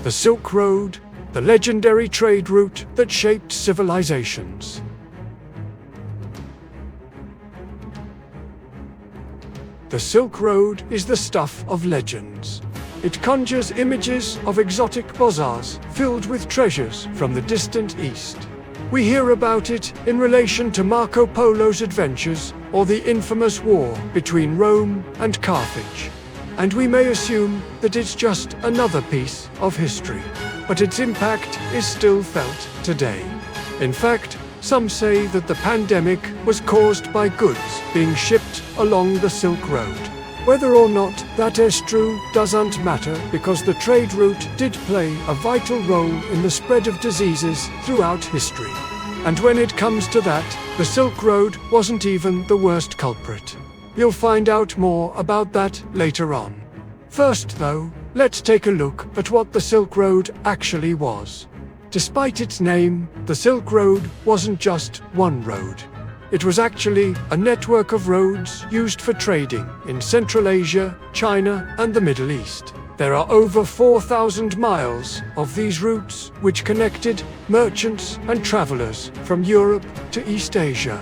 The Silk Road, the legendary trade route that shaped civilizations. The Silk Road is the stuff of legends. It conjures images of exotic bazaars filled with treasures from the distant East. We hear about it in relation to Marco Polo's adventures or the infamous war between Rome and Carthage. And we may assume that it's just another piece of history. But its impact is still felt today. In fact, some say that the pandemic was caused by goods being shipped along the Silk Road. Whether or not that is true doesn't matter, because the trade route did play a vital role in the spread of diseases throughout history. And when it comes to that, the Silk Road wasn't even the worst culprit. You'll find out more about that later on. First though, let's take a look at what the Silk Road actually was. Despite its name, the Silk Road wasn't just one road. It was actually a network of roads used for trading in Central Asia, China, and the Middle East. There are over 4,000 miles of these routes which connected merchants and travelers from Europe to East Asia.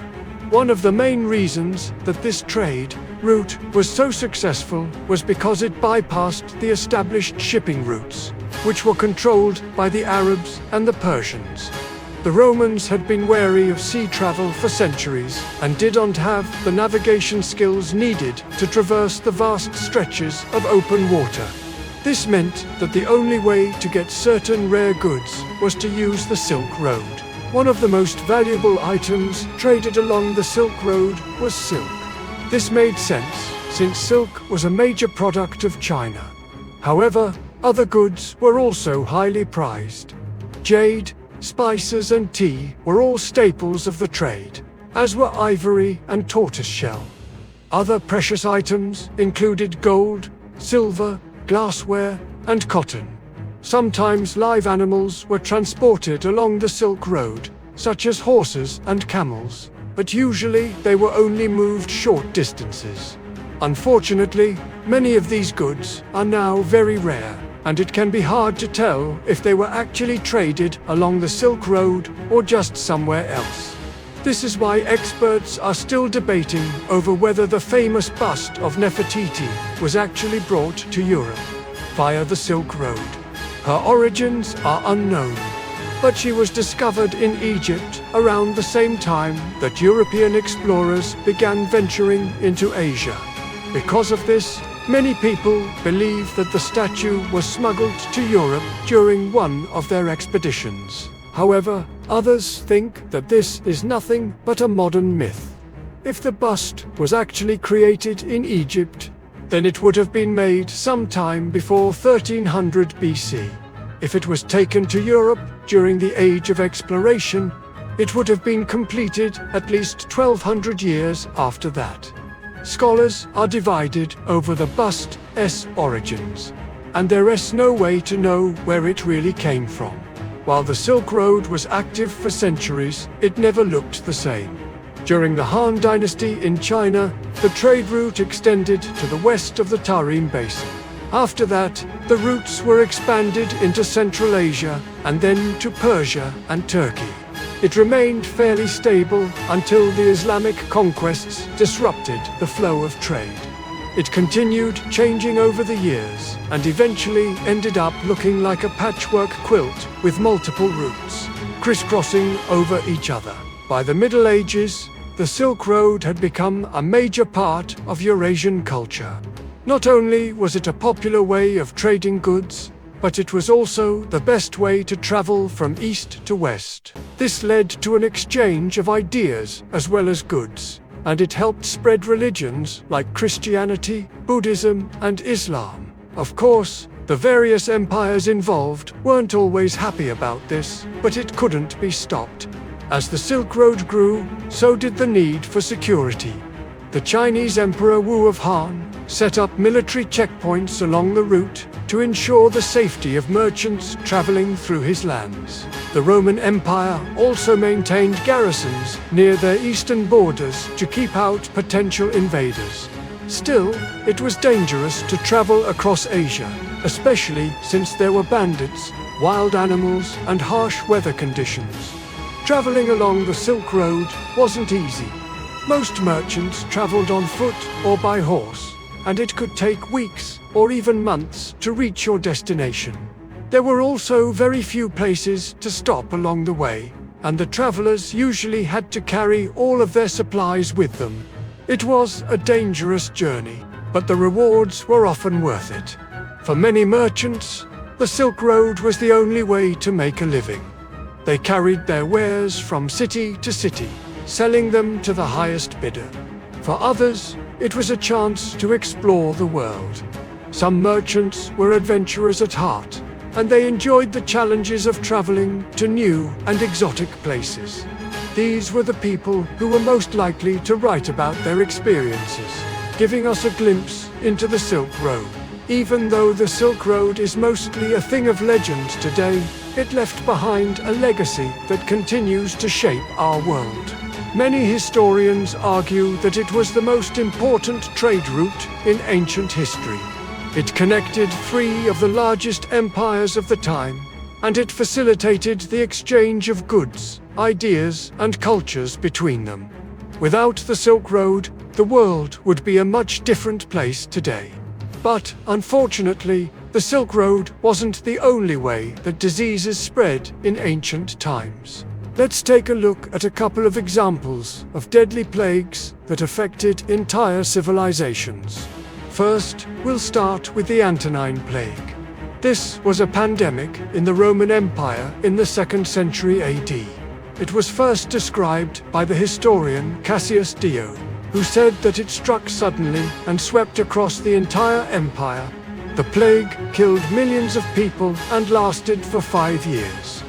One of the main reasons that this trade route was so successful was because it bypassed the established shipping routes, which were controlled by the Arabs and the Persians. The Romans had been wary of sea travel for centuries and didn't have the navigation skills needed to traverse the vast stretches of open water. This meant that the only way to get certain rare goods was to use the Silk Road. One of the most valuable items traded along the Silk Road was silk. This made sense, since silk was a major product of China. However, other goods were also highly prized. Jade, spices and tea were all staples of the trade, as were ivory and tortoiseshell. Other precious items included gold, silver, glassware, and cotton. Sometimes live animals were transported along the Silk Road, such as horses and camels, but usually they were only moved short distances. Unfortunately, many of these goods are now very rare, and it can be hard to tell if they were actually traded along the Silk Road or just somewhere else. This is why experts are still debating over whether the famous bust of Nefertiti was actually brought to Europe via the Silk Road. Her origins are unknown, but she was discovered in Egypt around the same time that European explorers began venturing into Asia. Because of this, many people believe that the statue was smuggled to Europe during one of their expeditions. However, others think that this is nothing but a modern myth. If the bust was actually created in Egypt, then it would have been made sometime before 1300 BC. If it was taken to Europe during the Age of Exploration, it would have been completed at least 1200 years after that. Scholars are divided over the bust's origins, and there is no way to know where it really came from. While the Silk Road was active for centuries, it never looked the same. During the Han Dynasty in China, the trade route extended to the west of the Tarim Basin. After that, the routes were expanded into Central Asia and then to Persia and Turkey. It remained fairly stable until the Islamic conquests disrupted the flow of trade. It continued changing over the years and eventually ended up looking like a patchwork quilt with multiple routes, crisscrossing over each other. By the Middle Ages, the Silk Road had become a major part of Eurasian culture. Not only was it a popular way of trading goods, but it was also the best way to travel from east to west. This led to an exchange of ideas as well as goods, and it helped spread religions like Christianity, Buddhism, and Islam. Of course, the various empires involved weren't always happy about this, but it couldn't be stopped. As the Silk Road grew, so did the need for security. The Chinese Emperor Wu of Han set up military checkpoints along the route to ensure the safety of merchants traveling through his lands. The Roman Empire also maintained garrisons near their eastern borders to keep out potential invaders. Still, it was dangerous to travel across Asia, especially since there were bandits, wild animals, and harsh weather conditions. Traveling along the Silk Road wasn't easy. Most merchants traveled on foot or by horse, and it could take weeks or even months to reach your destination. There were also very few places to stop along the way, and the travelers usually had to carry all of their supplies with them. It was a dangerous journey, but the rewards were often worth it. For many merchants, the Silk Road was the only way to make a living. They carried their wares from city to city, selling them to the highest bidder. For others, it was a chance to explore the world. Some merchants were adventurers at heart, and they enjoyed the challenges of traveling to new and exotic places. These were the people who were most likely to write about their experiences, giving us a glimpse into the Silk Road. Even though the Silk Road is mostly a thing of legend today, it left behind a legacy that continues to shape our world. Many historians argue that it was the most important trade route in ancient history. It connected three of the largest empires of the time, and it facilitated the exchange of goods, ideas, and cultures between them. Without the Silk Road, the world would be a much different place today. But, unfortunately, the Silk Road wasn't the only way that diseases spread in ancient times. Let's take a look at a couple of examples of deadly plagues that affected entire civilizations. First, we'll start with the Antonine Plague. This was a pandemic in the Roman Empire in the 2nd century AD. It was first described by the historian Cassius Dio, who said that it struck suddenly and swept across the entire empire. The plague killed millions of people and lasted for 5 years.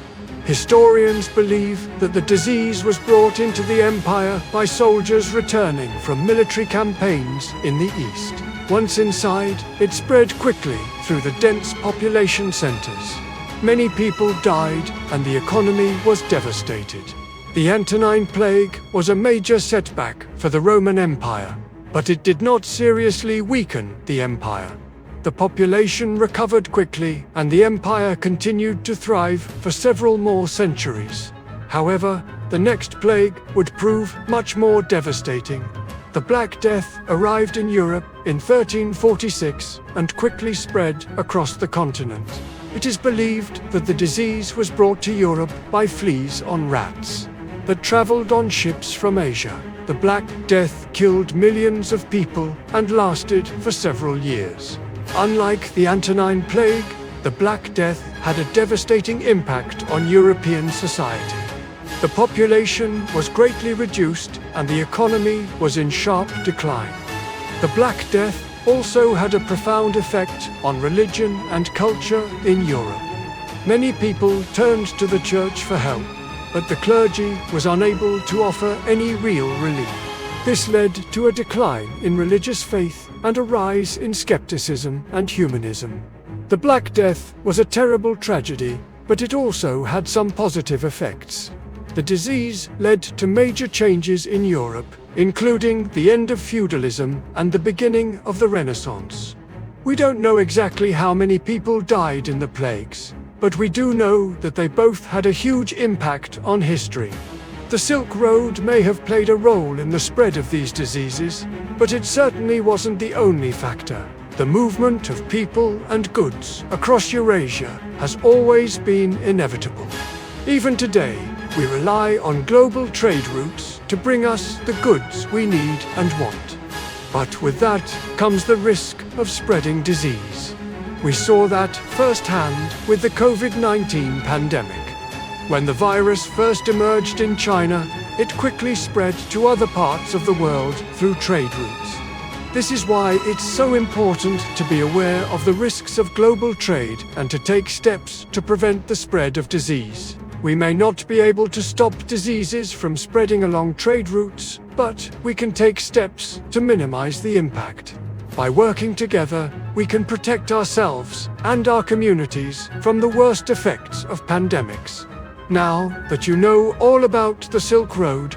Historians believe that the disease was brought into the empire by soldiers returning from military campaigns in the east. Once inside, it spread quickly through the dense population centers. Many people died and the economy was devastated. The Antonine Plague was a major setback for the Roman Empire, but it did not seriously weaken the empire. The population recovered quickly, and the empire continued to thrive for several more centuries. However, the next plague would prove much more devastating. The Black Death arrived in Europe in 1346 and quickly spread across the continent. It is believed that the disease was brought to Europe by fleas on rats that traveled on ships from Asia. The Black Death killed millions of people and lasted for several years. Unlike the Antonine Plague, the Black Death had a devastating impact on European society. The population was greatly reduced and the economy was in sharp decline. The Black Death also had a profound effect on religion and culture in Europe. Many people turned to the church for help, but the clergy was unable to offer any real relief. This led to a decline in religious faith and a rise in skepticism and humanism. The Black Death was a terrible tragedy, but it also had some positive effects. The disease led to major changes in Europe, including the end of feudalism and the beginning of the Renaissance. We don't know exactly how many people died in the plagues, but we do know that they both had a huge impact on history. The Silk Road may have played a role in the spread of these diseases, but it certainly wasn't the only factor. The movement of people and goods across Eurasia has always been inevitable. Even today, we rely on global trade routes to bring us the goods we need and want. But with that comes the risk of spreading disease. We saw that firsthand with the COVID-19 pandemic. When the virus first emerged in China, it quickly spread to other parts of the world through trade routes. This is why it's so important to be aware of the risks of global trade and to take steps to prevent the spread of disease. We may not be able to stop diseases from spreading along trade routes, but we can take steps to minimize the impact. By working together, we can protect ourselves and our communities from the worst effects of pandemics. Now that you know all about the Silk Road,